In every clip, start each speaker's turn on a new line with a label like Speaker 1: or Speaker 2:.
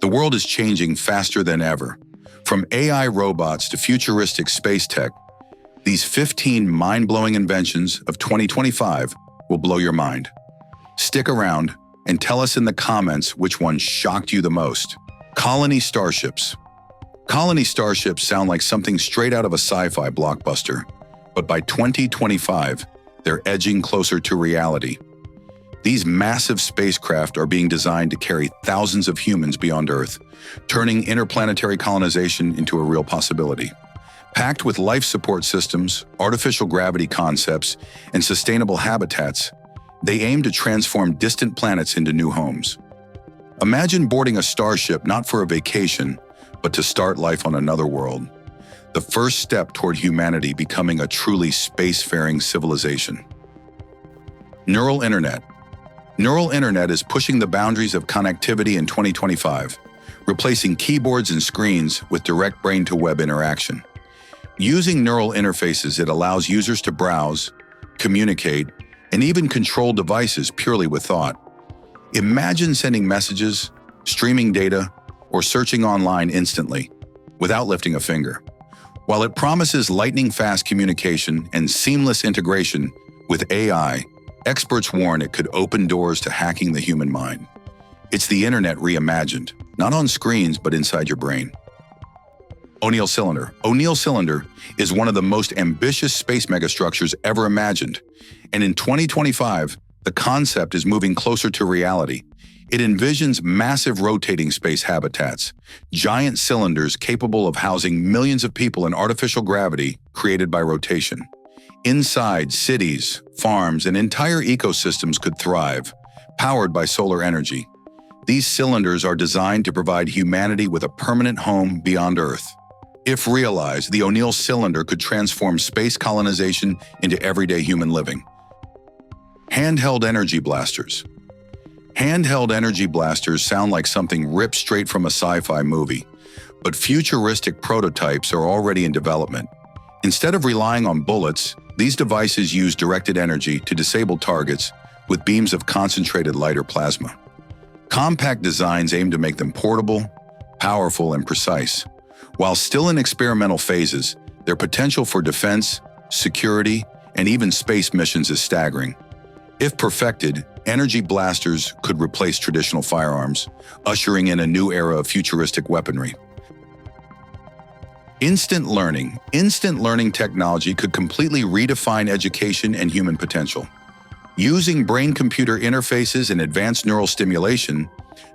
Speaker 1: The world is changing faster than ever. From AI robots to futuristic space tech, these 15 mind-blowing inventions of 2025 will blow your mind. Stick around and tell us in the comments which one shocked you the most. Colony starships. Colony starships sound like something straight out of a sci-fi blockbuster, but by 2025, they're edging closer to reality. These massive spacecraft are being designed to carry thousands of humans beyond Earth, turning interplanetary colonization into a real possibility. Packed with life support systems, artificial gravity concepts, and sustainable habitats, they aim to transform distant planets into new homes. Imagine boarding a starship not for a vacation, but to start life on another world. The first step toward humanity becoming a truly spacefaring civilization. Neural Internet. Neural Internet is pushing the boundaries of connectivity in 2025, replacing keyboards and screens with direct brain-to-web interaction. Using neural interfaces, it allows users to browse, communicate, and even control devices purely with thought. Imagine sending messages, streaming data, or searching online instantly, without lifting a finger. While it promises lightning-fast communication and seamless integration with AI, experts warn it could open doors to hacking the human mind. It's the internet reimagined, not on screens but inside your brain. O'Neill Cylinder. O'Neill Cylinder is one of the most ambitious space megastructures ever imagined, and in 2025, the concept is moving closer to reality. It envisions massive rotating space habitats, giant cylinders capable of housing millions of people in artificial gravity created by rotation. Inside, cities, farms, and entire ecosystems could thrive, powered by solar energy. These cylinders are designed to provide humanity with a permanent home beyond Earth. If realized, the O'Neill Cylinder could transform space colonization into everyday human living. Handheld energy blasters. Handheld energy blasters sound like something ripped straight from a sci-fi movie, but futuristic prototypes are already in development. Instead of relying on bullets, these devices use directed energy to disable targets with beams of concentrated light or plasma. Compact designs aim to make them portable, powerful, and precise. While still in experimental phases, their potential for defense, security, and even space missions is staggering. If perfected, energy blasters could replace traditional firearms, ushering in a new era of futuristic weaponry. Instant learning. Instant learning technology could completely redefine education and human potential. Using brain-computer interfaces and advanced neural stimulation,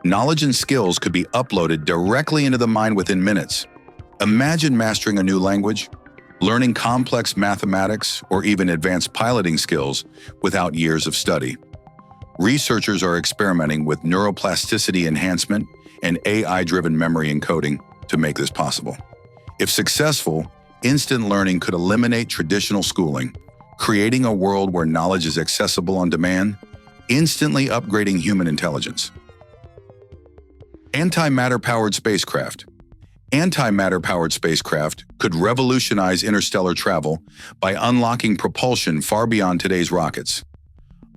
Speaker 1: knowledge and skills could be uploaded directly into the mind within minutes. Imagine mastering a new language, learning complex mathematics, or even advanced piloting skills without years of study. Researchers are experimenting with neuroplasticity enhancement and AI-driven memory encoding to make this possible. If successful, instant learning could eliminate traditional schooling, creating a world where knowledge is accessible on demand, instantly upgrading human intelligence. Antimatter-powered spacecraft. Antimatter-powered spacecraft could revolutionize interstellar travel by unlocking propulsion far beyond today's rockets.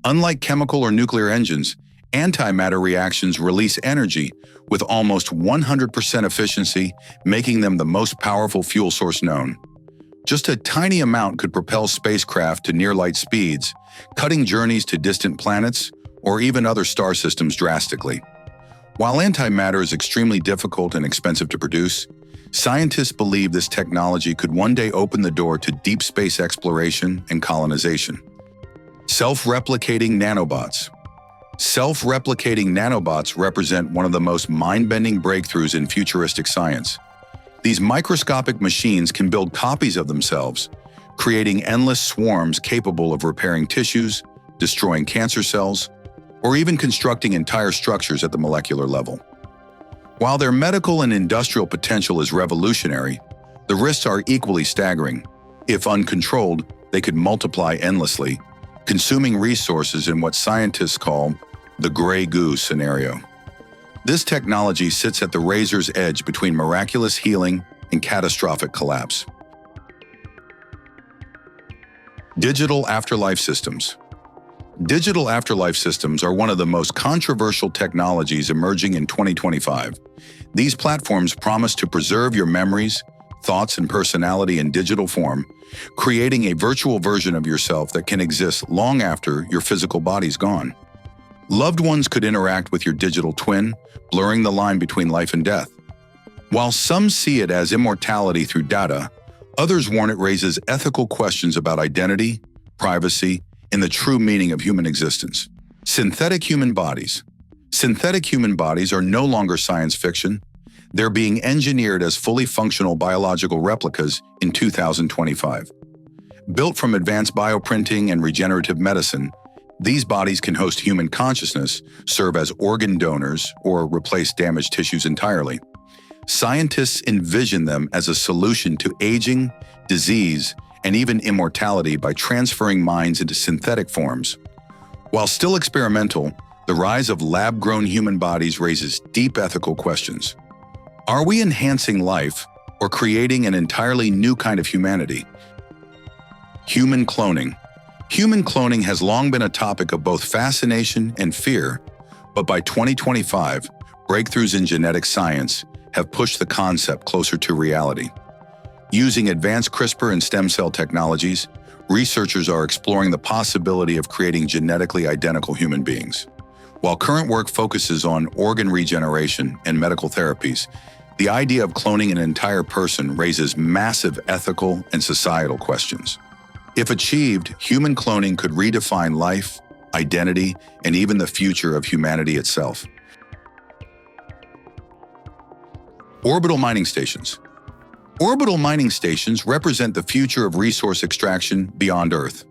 Speaker 1: Unlike chemical or nuclear engines, antimatter reactions release energy with almost 100% efficiency, making them the most powerful fuel source known. Just a tiny amount could propel spacecraft to near-light speeds, cutting journeys to distant planets or even other star systems drastically. While antimatter is extremely difficult and expensive to produce, scientists believe this technology could one day open the door to deep space exploration and colonization. Self-replicating nanobots. Self-replicating nanobots represent one of the most mind-bending breakthroughs in futuristic science. These microscopic machines can build copies of themselves, creating endless swarms capable of repairing tissues, destroying cancer cells, or even constructing entire structures at the molecular level. While their medical and industrial potential is revolutionary, the risks are equally staggering. If uncontrolled, they could multiply endlessly, consuming resources in what scientists call the gray goo scenario. This technology sits at the razor's edge between miraculous healing and catastrophic collapse. Digital afterlife systems. Digital afterlife systems are one of the most controversial technologies emerging in 2025. These platforms promise to preserve your memories, thoughts, and personality in digital form, creating a virtual version of yourself that can exist long after your physical body's gone. Loved ones could interact with your digital twin, blurring the line between life and death. While some see it as immortality through data, others warn it raises ethical questions about identity, privacy, and the true meaning of human existence. Synthetic human bodies. Synthetic human bodies are no longer science fiction. They're being engineered as fully functional biological replicas in 2025. Built from advanced bioprinting and regenerative medicine, these bodies can host human consciousness, serve as organ donors, or replace damaged tissues entirely. Scientists envision them as a solution to aging, disease, and even immortality by transferring minds into synthetic forms. While still experimental, the rise of lab-grown human bodies raises deep ethical questions. Are we enhancing life or creating an entirely new kind of humanity? Human cloning. Human cloning has long been a topic of both fascination and fear, but by 2025, breakthroughs in genetic science have pushed the concept closer to reality. Using advanced CRISPR and stem cell technologies, researchers are exploring the possibility of creating genetically identical human beings. While current work focuses on organ regeneration and medical therapies, the idea of cloning an entire person raises massive ethical and societal questions. If achieved, human cloning could redefine life, identity, and even the future of humanity itself. Orbital mining stations. Orbital mining stations represent the future of resource extraction beyond Earth.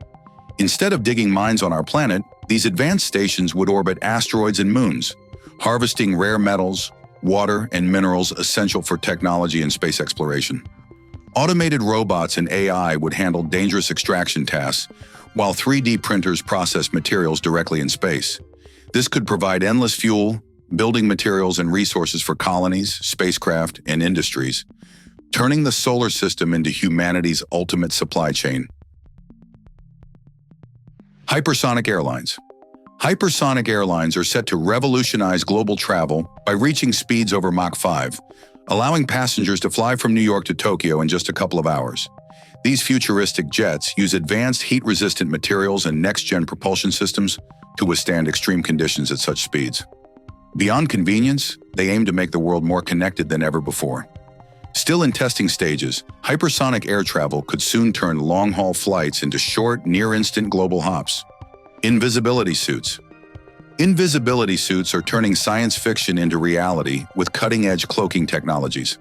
Speaker 1: Instead of digging mines on our planet, these advanced stations would orbit asteroids and moons, harvesting rare metals, water, and minerals essential for technology and space exploration. Automated robots and AI would handle dangerous extraction tasks, while 3D printers process materials directly in space. This could provide endless fuel, building materials, and resources for colonies, spacecraft, and industries, turning the solar system into humanity's ultimate supply chain. Hypersonic airlines. Hypersonic airlines are set to revolutionize global travel by reaching speeds over Mach 5, allowing passengers to fly from New York to Tokyo in just a couple of hours. These futuristic jets use advanced heat-resistant materials and next-gen propulsion systems to withstand extreme conditions at such speeds. Beyond convenience, they aim to make the world more connected than ever before. Still in testing stages, hypersonic air travel could soon turn long-haul flights into short, near-instant global hops. Invisibility suits. Invisibility suits are turning science fiction into reality with cutting-edge cloaking technologies.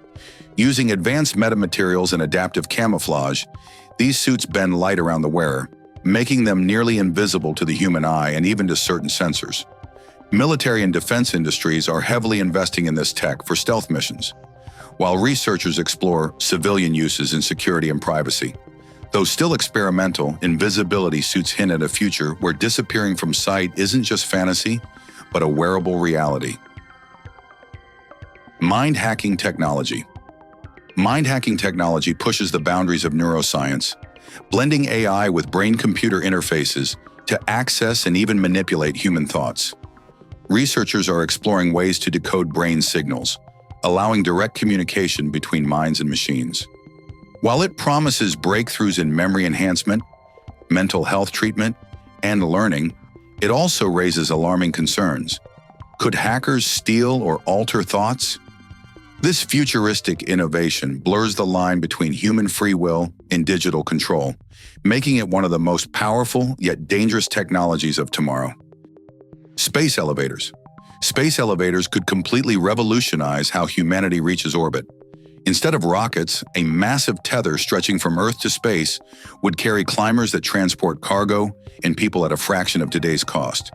Speaker 1: Using advanced metamaterials and adaptive camouflage, these suits bend light around the wearer, making them nearly invisible to the human eye and even to certain sensors. Military and defense industries are heavily investing in this tech for stealth missions, while researchers explore civilian uses in security and privacy. Though still experimental, invisibility suits hint at a future where disappearing from sight isn't just fantasy, but a wearable reality. Mind-hacking technology. Mind-hacking technology pushes the boundaries of neuroscience, blending AI with brain-computer interfaces to access and even manipulate human thoughts. Researchers are exploring ways to decode brain signals, allowing direct communication between minds and machines. While it promises breakthroughs in memory enhancement, mental health treatment, and learning, it also raises alarming concerns. Could hackers steal or alter thoughts? This futuristic innovation blurs the line between human free will and digital control, making it one of the most powerful yet dangerous technologies of tomorrow. Space elevators. Space elevators could completely revolutionize how humanity reaches orbit. Instead of rockets, a massive tether stretching from Earth to space would carry climbers that transport cargo and people at a fraction of today's cost.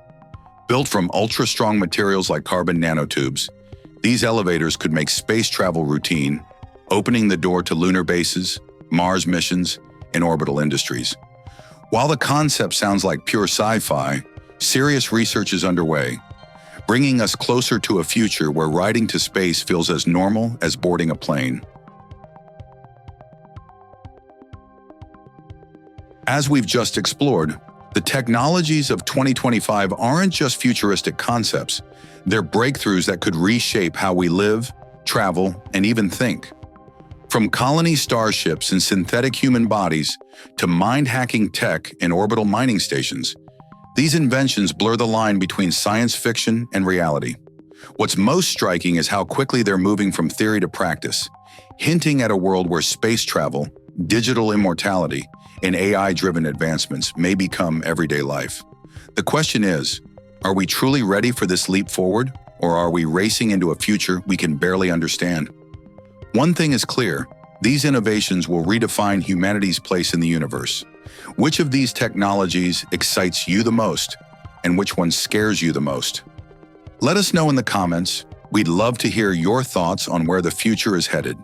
Speaker 1: Built from ultra-strong materials like carbon nanotubes, these elevators could make space travel routine, opening the door to lunar bases, Mars missions, and orbital industries. While the concept sounds like pure sci-fi, serious research is underway, bringing us closer to a future where riding to space feels as normal as boarding a plane. As we've just explored, The technologies of 2025 aren't just futuristic concepts. They're breakthroughs that could reshape how we live, travel, and even think. From colony starships and synthetic human bodies to mind-hacking tech and orbital mining stations, these inventions blur the line between science fiction and reality. What's most striking is how quickly they're moving from theory to practice, hinting at a world where space travel, digital immortality, and AI-driven advancements may become everyday life. The question is, are we truly ready for this leap forward, or are we racing into a future we can barely understand? One thing is clear, these innovations will redefine humanity's place in the universe. Which of these technologies excites you the most, and which one scares you the most? Let us know in the comments. We'd love to hear your thoughts on where the future is headed.